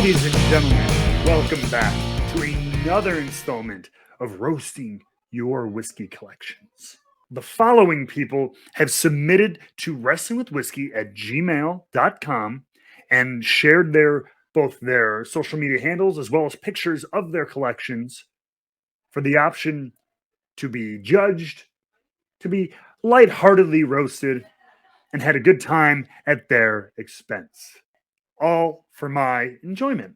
Ladies and gentlemen, welcome back to another installment of Roasting Your Whiskey Collections. The following people have submitted to WrestlingWithWhiskey@gmail.com and shared both their social media handles as well as pictures of their collections for the option to be judged, to be lightheartedly roasted, and had a good time at their expense. All for my enjoyment.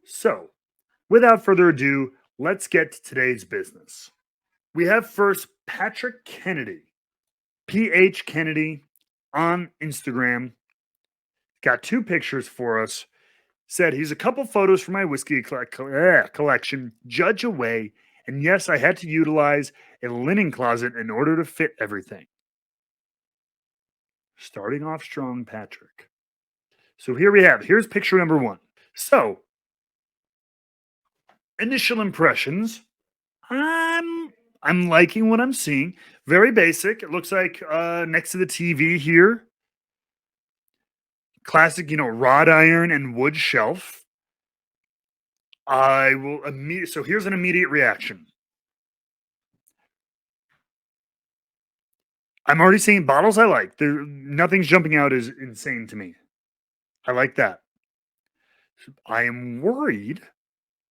So, without further ado, let's get to today's business. We have first Patrick Kennedy, PH Kennedy on Instagram. Got two pictures for us. Said he's a couple photos for my whiskey collection, judge away. And yes, I had to utilize a linen closet in order to fit everything. Starting off strong, Patrick. So here's picture number one. So, initial impressions. I'm liking what I'm seeing. Very basic. It looks like next to the TV here. Classic, wrought iron and wood shelf. I will so here's an immediate reaction. I'm already seeing bottles I like. Nothing's jumping out as insane to me. I like that. I am worried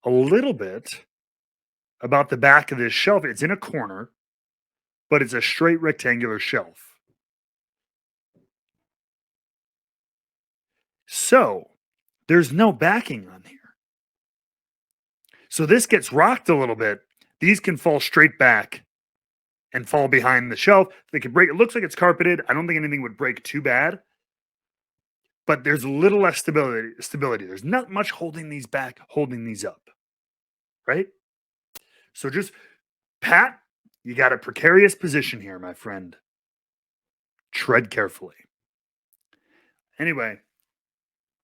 a little bit about the back of this shelf. It's in a corner, but it's a straight rectangular shelf. So there's no backing on here. So this gets rocked a little bit. These can fall straight back and fall behind the shelf. They could break. It looks like it's carpeted. I don't think anything would break too bad. But there's a little less stability. There's not much holding these back, holding these up. Right? So just, Pat, you got a precarious position here, my friend. Tread carefully. Anyway,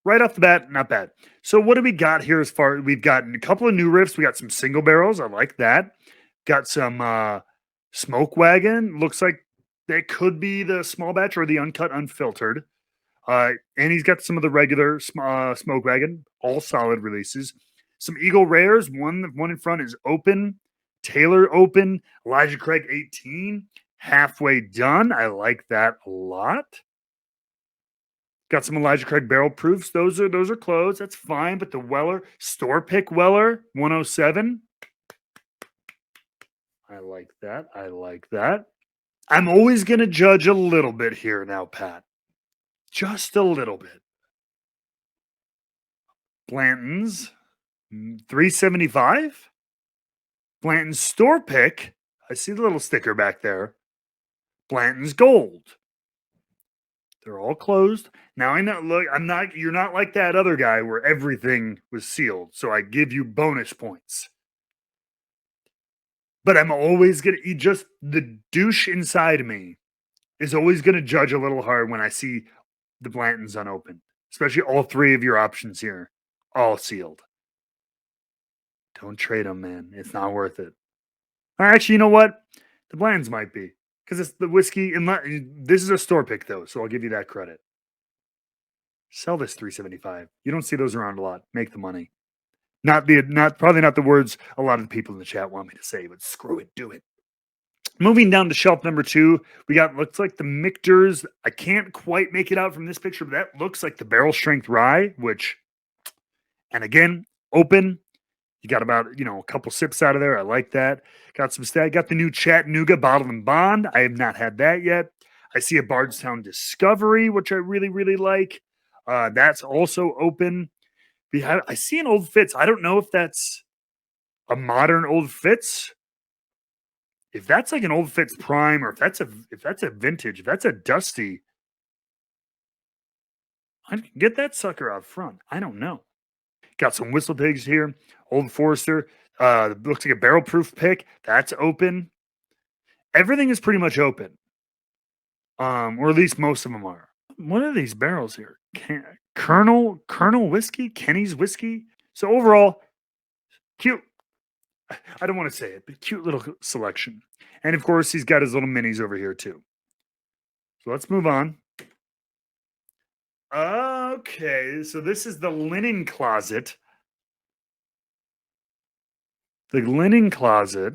right off the bat, not bad. So what do we got here as far? We've got a couple of new riffs. We got some single barrels. I like that. Got some smoke wagon. Looks like they could be the small batch or the uncut, unfiltered. And he's got some of the regular smoke wagon, all solid releases. Some Eagle Rares. One in front is open. Taylor open. Elijah Craig 18. Halfway done. I like that a lot. Got some Elijah Craig barrel proofs. Those are closed. That's fine. But the Weller, store pick Weller 107. I like that. I'm always going to judge a little bit here now, Pat. Just a little bit. Blanton's 375. Blanton's store pick. I see the little sticker back there. Blanton's gold. They're all closed. Now I know. Look, you're not like that other guy where everything was sealed. So I give you bonus points. But I'm always gonna the douche inside me is always gonna judge a little hard when I see the Blantons unopened. Especially all three of your options here, all sealed. Don't trade them, man. It's not worth it. Actually, you know what? The Blantons might be. Because it's the whiskey. This is a store pick, though, so I'll give you that credit. Sell this 375. You don't see those around a lot. Make the money. Probably not the words a lot of the people in the chat want me to say, but screw it, do it. Moving down to shelf number 2, we got looks like the Michter's. I can't quite make it out from this picture, but that looks like the barrel strength rye, and again, open. You got about, a couple sips out of there. I like that. Got some stat. Got the new Chattanooga Bottled and Bond. I have not had that yet. I see a Bardstown Discovery, which I really, really like. That's also open. I see an Old Fitz. I don't know if that's a modern Old Fitz. If that's like an Old Fitz Prime, or if that's a vintage, if that's a Dusty, I can get that sucker out front. I don't know. Got some Whistle Pigs here. Old Forester. Looks like a barrel proof pick. That's open. Everything is pretty much open. Or at least most of them are. What are these barrels here? Colonel Whiskey? Kenny's Whiskey? So overall, cute. I don't want to say it, but cute little selection. And of course, he's got his little minis over here too. So let's move on. Okay, so this is the linen closet. The linen closet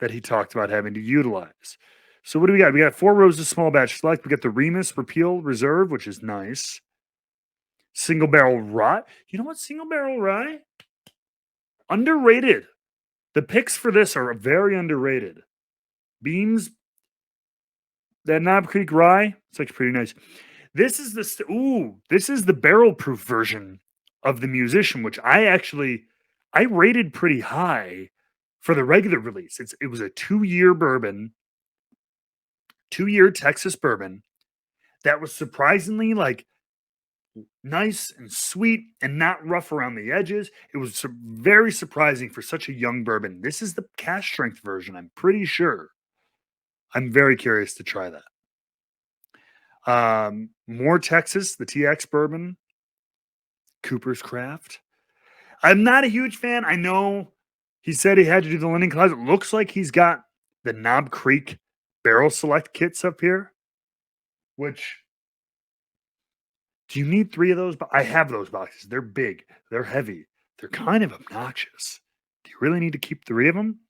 that he talked about having to utilize. So what do we got? We got 4 rows of small batch select. We got the Remus Repeal Reserve, which is nice. Single barrel rye. You know what? Single barrel rye? Underrated. The picks for this are very underrated. Beams, that Knob Creek rye, it's like pretty nice. This is this is the barrel proof version of the Musician, which I rated pretty high for the regular release. It was a 2-year bourbon, 2-year Texas bourbon that was surprisingly like nice and sweet and not rough around the edges. It was very surprising for such a young bourbon. This is the cash strength version, I'm pretty sure. I'm very curious to try that. More Texas, the TX bourbon, Cooper's Craft. I'm not a huge fan. I know he said he had to do the linen closet. Looks like he's got the Knob Creek barrel select kits up here, which do you need 3 of those? I have those boxes. They're big, they're heavy, they're kind of obnoxious. Do you really need to keep 3 of them?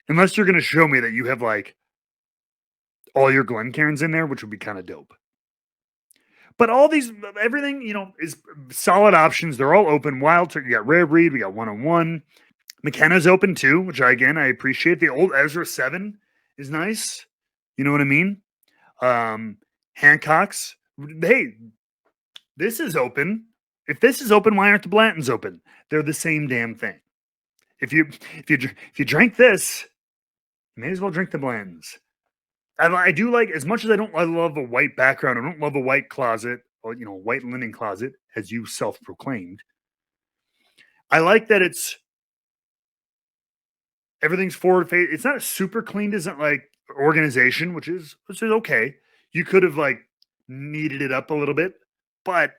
Unless you're going to show me that you have like all your Glencairns in there, which would be kind of dope. But all these, everything, is solid options. They're all open. Wild Turkey, you got Rare Breed, we got 101. McKenna's open too, which I appreciate. The old Ezra 7 is nice. You know what I mean? Hancock's. Hey, this is open. If this is open, why aren't the Blantons open? They're the same damn thing. If you drank this, you may as well drink the Blantons. I do like, as much as I love a white background. I don't love a white closet or white linen closet, as you self-proclaimed. I like that everything's forward face. It's not a super clean design, like organization, which is okay. You could have like kneaded it up a little bit, but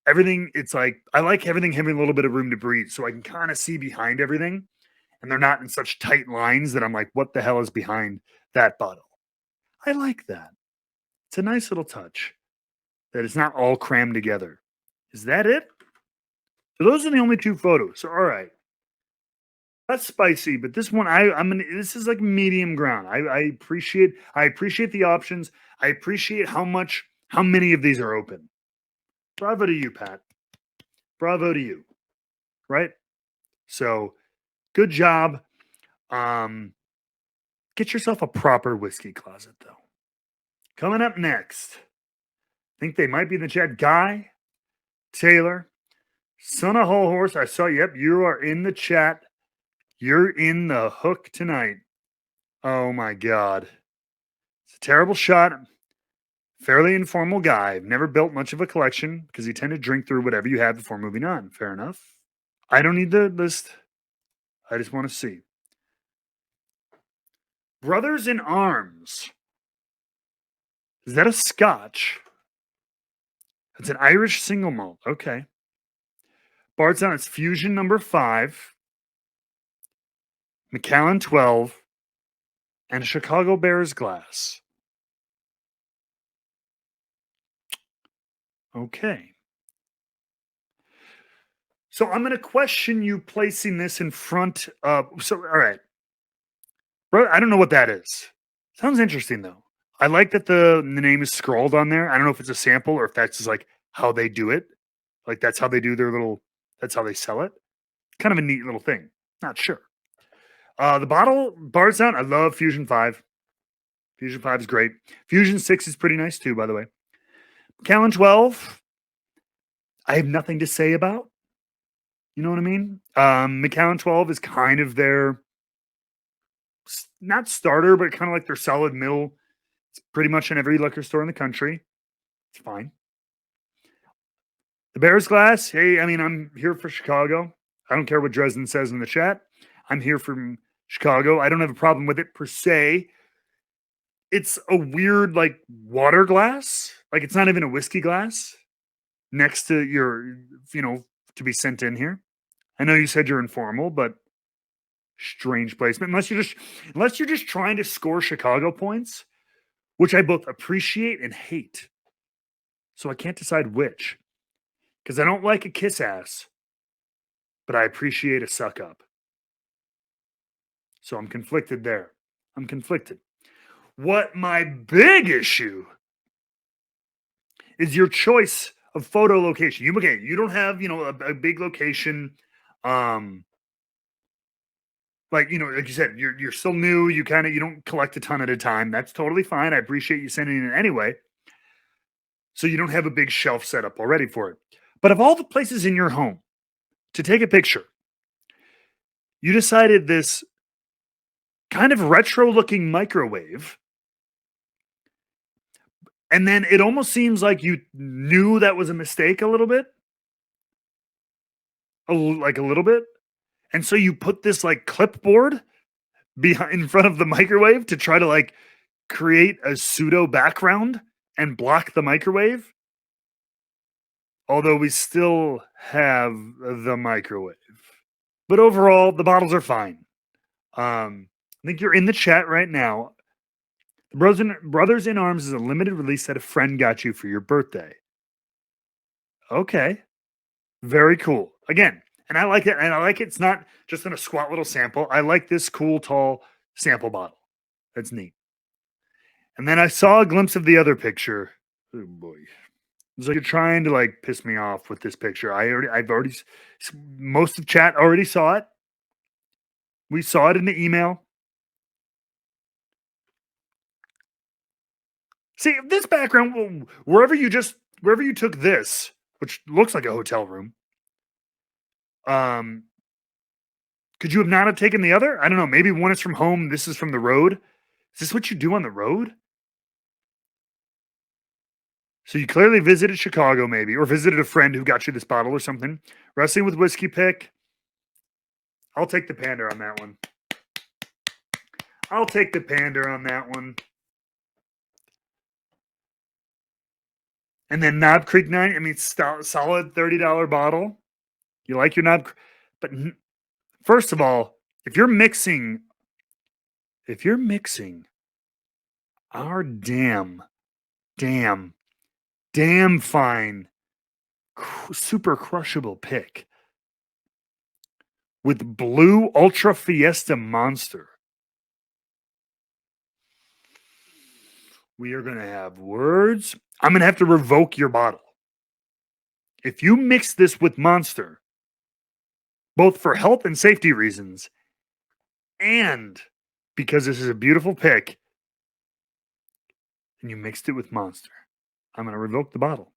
everything, it's like I like everything having a little bit of room to breathe, so I can kind of see behind everything, and they're not in such tight lines that I'm like, what the hell is behind that bottle? I like that. It's a nice little touch that it's not all crammed together. Is that it? So those are the only 2 photos. So all right. That's spicy, but this one this is like medium ground. I appreciate the options. I appreciate how many of these are open. Bravo to you, Pat. Bravo to you. Right? So good job. Get yourself a proper whiskey closet, though. Coming up next, I think they might be in the chat. Guy Taylor, son of Whole Horse. I saw, yep, you are in the chat. You're in the hook tonight. Oh my God. It's a terrible shot. Fairly informal guy. I've never built much of a collection because you tend to drink through whatever you have before moving on. Fair enough. I don't need the list. I just want to see. Brothers in Arms. Is that a Scotch? It's an Irish single malt. Okay. Bardstown, it's Fusion number 5. Macallan 12. And a Chicago Bears glass. Okay. So I'm going to question you placing this in front of. So, all right. Bro, I don't know what that is. Sounds interesting, though. I like that the name is scrawled on there. I don't know if it's a sample or if that's just like how they do it. Like that's how they do that's how they sell it. Kind of a neat little thing. Not sure. The bottle, Bardstown, I love Fusion 5. Fusion 5 is great. Fusion 6 is pretty nice too, by the way. Macallan 12, I have nothing to say about. You know what I mean? Macallan 12 is kind of their, not starter, but kind of like their solid middle. It's pretty much in every liquor store in the country. It's fine. The Bears glass, hey, I'm here for Chicago. I don't care what Dresden says in the chat. I'm here from Chicago. I don't have a problem with it per se. It's a weird, like, water glass. Like, it's not even a whiskey glass next to your, to be sent in here. I know you said you're informal, but strange placement. Unless you're just trying to score Chicago points, which I both appreciate and hate. So I can't decide which. Because I don't like a kiss ass, but I appreciate a suck up. So I'm conflicted there. I'm conflicted. What my big issue is your choice of photo location. You don't have, a big location. Um, like you said, you're still new. You don't collect a ton at a time. That's totally fine. I appreciate you sending it anyway. So you don't have a big shelf set up already for it. But of all the places in your home to take a picture, you decided this kind of retro looking microwave. And then it almost seems like you knew that was a mistake a little bit, like a little bit. And so you put this like clipboard behind in front of the microwave to try to like create a pseudo background and block the microwave. Although we still have the microwave. But overall, the bottles are fine. I think you're in the chat right now. Brothers in Arms is a limited release that a friend got you for your birthday. Okay. Very cool. Again, and I like it. And I like it's not just in a squat little sample. I like this cool, tall sample bottle. That's neat. And then I saw a glimpse of the other picture. Oh boy. So you're trying to like piss me off with this picture. Most of chat already saw it. We saw it in the email. See, this background, wherever you took this, which looks like a hotel room, could you have not have taken the other? I don't know. Maybe one is from home. This is from the road. Is this what you do on the road? So you clearly visited Chicago, maybe, or visited a friend who got you this bottle or something. Wrestling with Whiskey pick. I'll take the pander on that one. And then Knob Creek 9, I mean, solid $30 bottle. You like your Knob, but first of all, if you're mixing our damn fine, super crushable pick with Blue Ultra Fiesta Monster, we are going to have words. I'm going to have to revoke your bottle. If you mix this with Monster, both for health and safety reasons, and because this is a beautiful pick, and you mixed it with Monster, I'm going to revoke the bottle.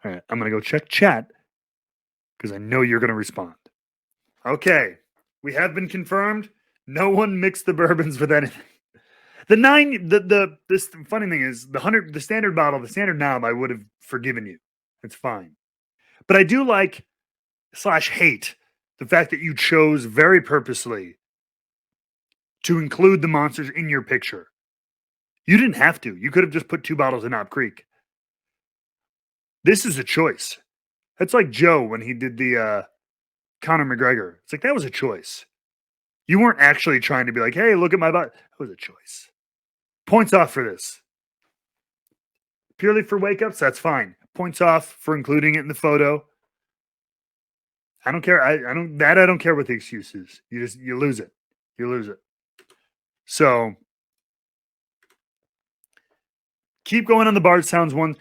All right, I'm going to go check chat because I know you're going to respond. Okay, we have been confirmed. No one mixed the bourbons with anything. This funny thing is the standard bottle, the standard knob, I would have forgiven you. It's fine. But I do like / hate the fact that you chose very purposely to include the monsters in your picture. You didn't have to. You could have just put 2 bottles in Knob Creek. This is a choice. That's like Joe when he did the Conor McGregor. It's like, that was a choice. You weren't actually trying to be like, hey, look at my bottle. That was a choice. Points off for this. Purely for wake-ups, that's fine. Points off for including it in the photo. I don't care. I don't care what the excuse is. You lose it. You lose it. So keep going on the Bardstown's one.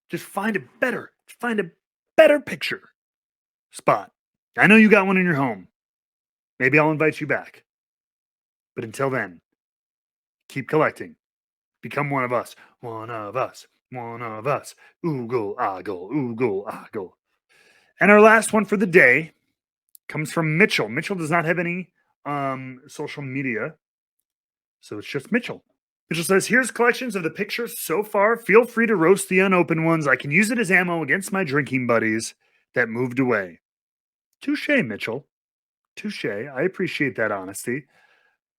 Just find a better picture spot. I know you got one in your home. Maybe I'll invite you back. But until then, keep collecting. Become one of us. One of us. One of us. Oogle, ogle, oogle, ogle. And our last one for the day comes from Mitchell. Mitchell does not have any social media, so it's just Mitchell. Mitchell says, here's collections of the pictures so far. Feel free to roast the unopened ones. I can use it as ammo against my drinking buddies that moved away. Touche, Mitchell. Touche. I appreciate that honesty.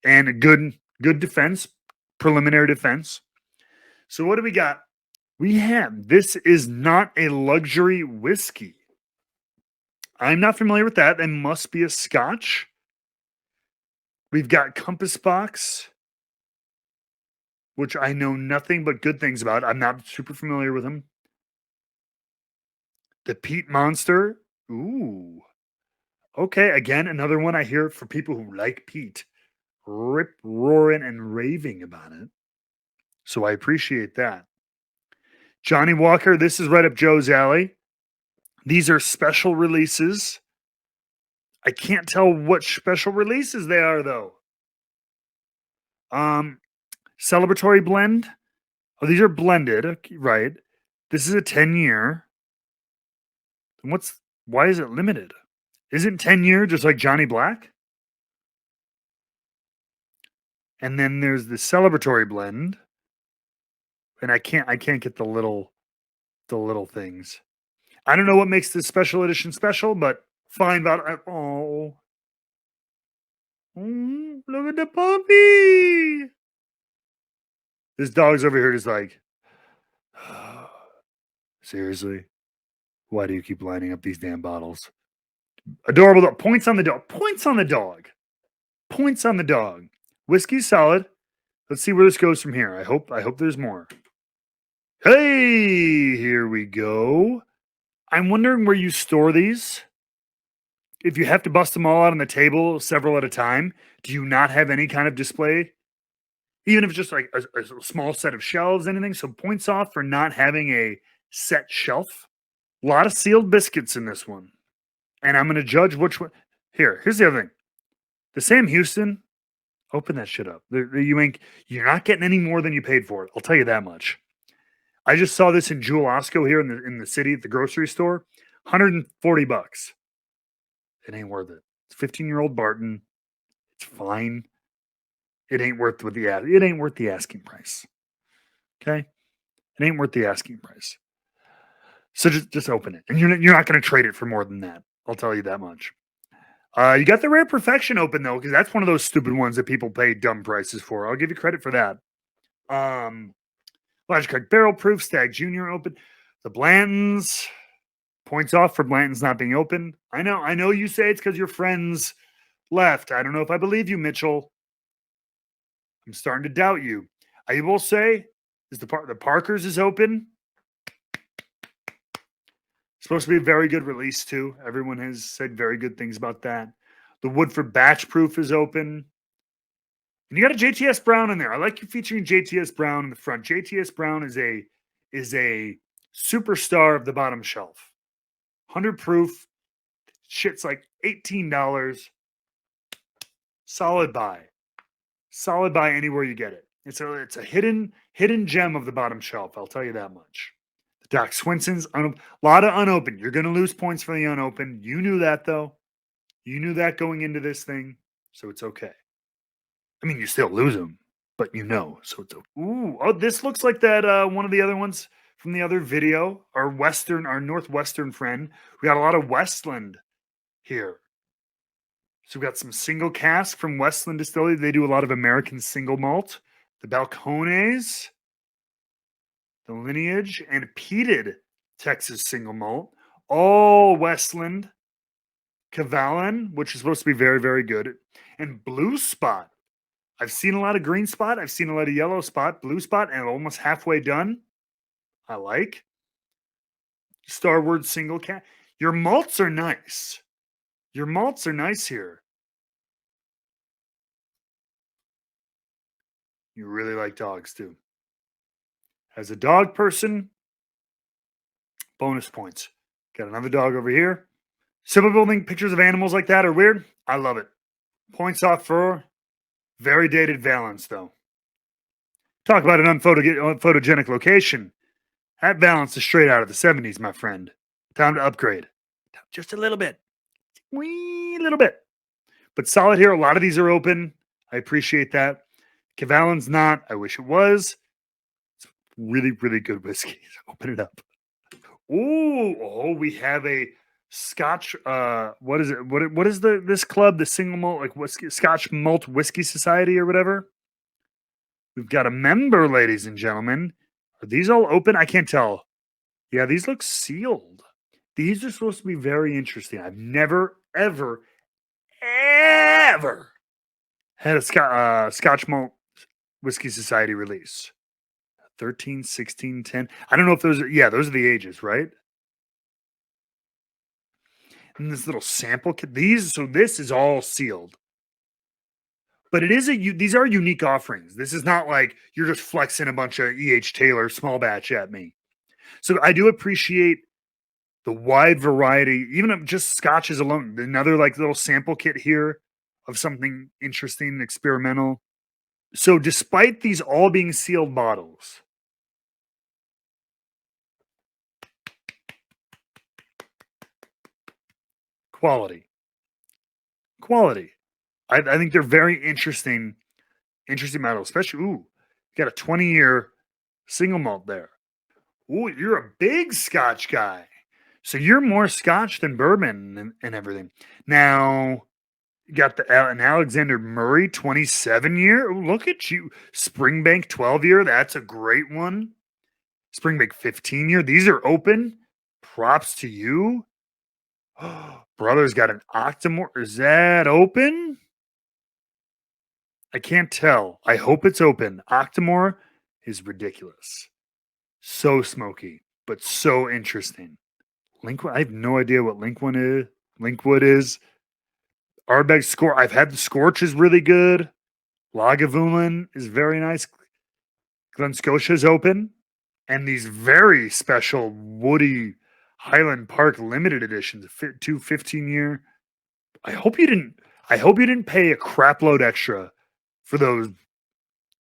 And a good defense, preliminary defense. So what do we got? This is not a luxury whiskey. I'm not familiar with that. That must be a Scotch. We've got Compass Box, which I know nothing but good things about. I'm not super familiar with them. The Peat Monster. Ooh. Okay, again, another one I hear for people who like peat. Rip roaring and raving about it. So I appreciate that. Johnny Walker, this is right up Joe's alley. These are special releases. I can't tell what special releases they are though. Celebratory blend. Oh, these are blended, right? This is a 10-year. And why is it limited? Isn't 10-year just like Johnny Black? And then there's the celebratory blend. And I can't get the little things. I don't know what makes this special edition special, but fine about it. Oh. Look at the puppy. This dog's over here just like, seriously? Why do you keep lining up these damn bottles? Adorable dog. Points on the dog. Points on the dog. Points on the dog. Whiskey's solid. Let's see where this goes from here. I hope there's more. Hey, here we go. I'm wondering where you store these. If you have to bust them all out on the table, several at a time, do you not have any kind of display? Even if it's just like a small set of shelves, anything. So points off for not having a set shelf. A lot of sealed biscuits in this one. And I'm going to judge which one. Here's the other thing. The Sam Houston, open that shit up. You're not getting any more than you paid for it. I'll tell you that much. I just saw this in Jewel Osco here in the city at the grocery store. $140. It ain't worth it. It's 15-year-old Barton. It's fine. It ain't worth the asking price. Okay? It ain't worth the asking price. So just open it. And you're not going to trade it for more than that. I'll tell you that much. You got the Rare Perfection open, though, because that's one of those stupid ones that people pay dumb prices for. I'll give you credit for that. Logic Crack Barrel Proof, Stag Jr. open. The Blantons. Points off for Blantons not being open. I know you say it's because your friends left. I don't know if I believe you, Mitchell. I'm starting to doubt you. I will say is the Parker's is open. Supposed to be a very good release too. Everyone has said very good things about that. The Woodford Batch Proof is open. And you got a JTS Brown in there. I like you featuring JTS Brown in the front. JTS Brown is a superstar of the bottom shelf. 100 proof. Shit's like $18. Solid buy. Solid buy anywhere you get it. It's a hidden gem of the bottom shelf. I'll tell you that much. The Doc Swinson's a lot of unopened. You're going to lose points for the unopened. You knew that though. You knew that going into this thing, so it's okay. I mean, you still lose them, but so it's okay. Ooh, oh, this looks like that one of the other ones from the other video. Our Northwestern friend. We got a lot of Westland here. So we got some single cask from Westland Distillery. They do a lot of American single malt. The Balcones, the Lineage, and peated Texas single malt. All Westland. Cavalin, which is supposed to be very, very good. And Blue Spot. I've seen a lot of green spot. I've seen a lot of yellow spot, blue spot, and almost halfway done. I like. Starward single cat. Your malts are nice. Your malts are nice here. You really like dogs too. As a dog person, bonus points. Got another dog over here. Simple building pictures of animals like that are weird. I love it. Points off for very dated Valence, though. Talk about an unphotogenic location. That Valence is straight out of the 70s, my friend. Time to upgrade. Just a little bit. Wee little bit. But solid here. A lot of these are open. I appreciate that. Cavalin's not. I wish it was. It's really, really good whiskey. Open it up. Oh, we have a Scotch. What is it? What is this club? The single malt, like whiskey, Scotch Malt Whiskey Society or whatever. We've got a member, ladies and gentlemen. Are these all open? I can't tell. Yeah, these look sealed. These are supposed to be very interesting. I've never, ever had a Scotch Malt Whiskey Society release. 13, 16, 10. I don't know if those are the ages, right? And this little sample kit. This is all sealed. But it is these are unique offerings. This is not like you're just flexing a bunch of E.H. Taylor small batch at me. So I do appreciate the wide variety, even of just scotches alone. Another like little sample kit here of something interesting and experimental. So despite these all being sealed bottles, quality. I think they're very interesting models, especially, you got a 20-year single malt there. Ooh, you're a big Scotch guy. So you're more Scotch than bourbon and everything. Now, you got an Alexander Murray 27-year. Look at you. Springbank 12-year. That's a great one. Springbank 15-year. These are open. Props to you. Brother's got an Octomore. Is that open? I can't tell. I hope it's open. Octomore is ridiculous. So smoky, but so interesting. Linkwood. I have no idea what Linkwood is. Ardbeg Scorch. I've had the Scorch is really good. Lagavulin is very nice. Glen Scotia is open. And these very special woody Highland Park limited editions, 15-year. I hope you didn't pay a crap load extra for those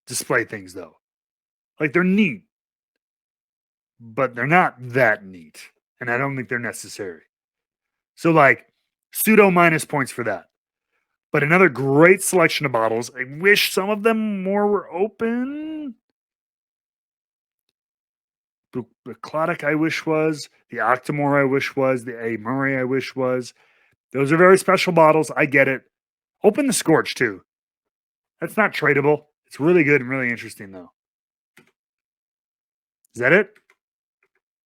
display things though. Like they're neat, but they're not that neat. And I don't think they're necessary. So like pseudo minus points for that. But another great selection of bottles. I wish some of them more were open. The Clodic I wish was. The Octomore I wish was. The A. Murray I wish was. Those are very special bottles. I get it. Open the Scorch too. That's not tradable. It's really good and really interesting though. Is that it? I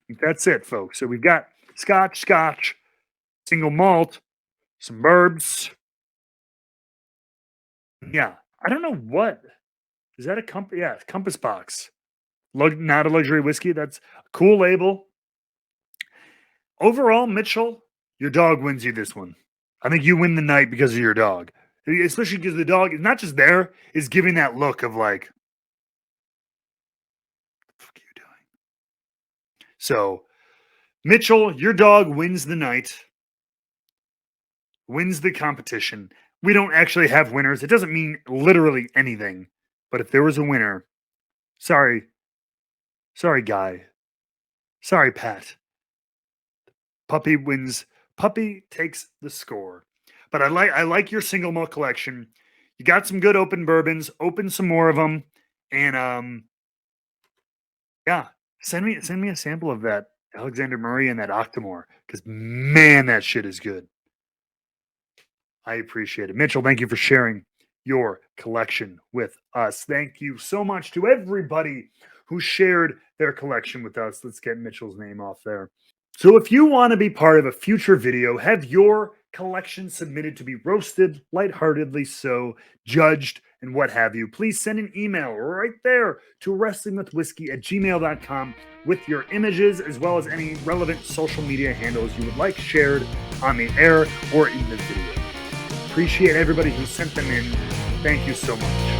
think that's it, folks. So we've got Scotch, single malt, some burbs. Yeah. I don't know what. Is that a compass? Yeah, Compass Box. Not a luxury whiskey. That's a cool label. Overall, Mitchell, your dog wins you this one. I think you win the night because of your dog. Especially because the dog is not just there, is giving that look of like, what the fuck are you doing? So, Mitchell, your dog wins the night, wins the competition. We don't actually have winners. It doesn't mean literally anything. But if there was a winner, sorry, Guy. Sorry, Pat. Puppy wins. Puppy takes the score. But I like your single malt collection. You got some good open bourbons. Open some more of them, and yeah, send me a sample of that Alexander Murray and that Octomore because man, that shit is good. I appreciate it, Mitchell. Thank you for sharing your collection with us. Thank you so much to everybody who shared their collection with us. Let's get Mitchell's name off there. So if you want to be part of a future video, have your collection submitted to be roasted, lightheartedly so, judged, and what have you, please send an email right there to WrestlingWithWhiskey@gmail.com with your images as well as any relevant social media handles you would like shared on the air or in the video. Appreciate everybody who sent them in. Thank you so much.